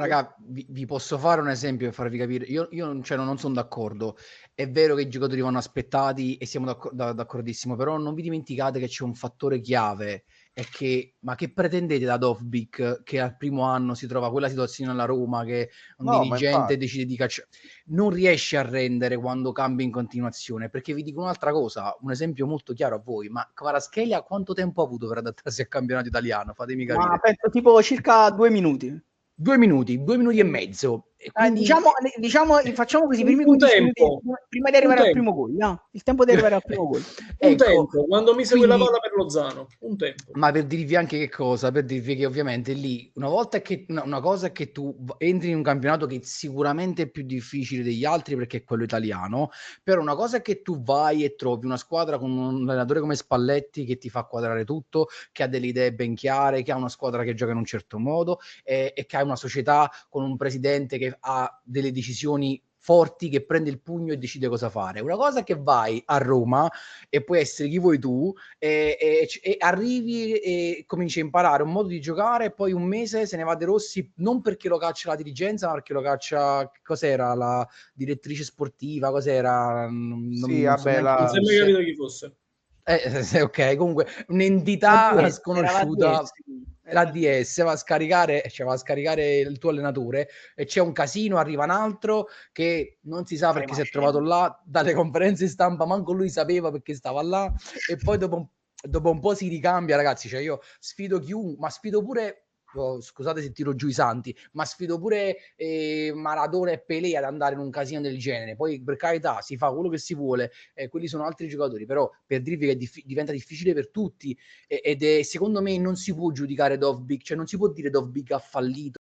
Raga, vi posso fare un esempio per farvi capire. Io cioè, non sono d'accordo. È vero che i giocatori vanno aspettati e siamo d'accordissimo, però non vi dimenticate che c'è un fattore chiave. È che, ma che pretendete da Dovbyk che al primo anno si trova quella situazione alla Roma che un No, ma dirigente infatti. decide di cacciare? Non riesce a rendere quando cambia in continuazione. Perché vi dico un'altra cosa, un esempio molto chiaro a voi. Ma Kvaratskhelia quanto tempo ha avuto per adattarsi al campionato italiano? Fatemi Ma capire. penso tipo circa 2 minuti. 2 minuti e mezzo. E quindi Diciamo, facciamo così, i primi Un 15 minuti tempo, prima di un arrivare al primo tempo, gol, no? Il tempo di arrivare al primo gol. un ecco, tempo, quando mise quella quindi palla per Lozano, un tempo. ma per dirvi anche che cosa? Per dirvi che ovviamente lì una volta che una cosa è che tu entri in un campionato che sicuramente è più difficile degli altri perché è quello italiano, però una cosa è che tu vai e trovi una squadra con un allenatore come Spalletti che ti fa quadrare tutto, che ha delle idee ben chiare, che ha una squadra che gioca in un certo modo e che ha una società con un presidente che ha delle decisioni forti, che prende il pugno e decide cosa fare. Una cosa è che vai a Roma e puoi essere chi vuoi tu e arrivi e cominci a imparare un modo di giocare e poi un mese se ne va De Rossi non perché lo caccia la dirigenza ma perché lo caccia, cos'era, la direttrice sportiva, cos'era, Sì, non so vabbè, neanche chi Non si è mai fosse. capito chi fosse. Ok, comunque La un'entità DS, era la DS. sconosciuta, la DS va a scaricare, cioè va a scaricare il tuo allenatore e c'è un casino, arriva un altro che non si sa Fai perché si è macello. trovato là, dalle conferenze stampa manco lui sapeva perché stava là e poi dopo un po' si ricambia, ragazzi, cioè io sfido chiunque, ma sfido pure, scusate se tiro giù i santi, ma sfido pure Maradona e Pelé ad andare in un casino del genere, poi per carità si fa quello che si vuole, quelli sono altri giocatori, però per dirvi che diventa difficile per tutti ed è, secondo me non si può giudicare Dovbyk, cioè non si può dire Dovbyk ha fallito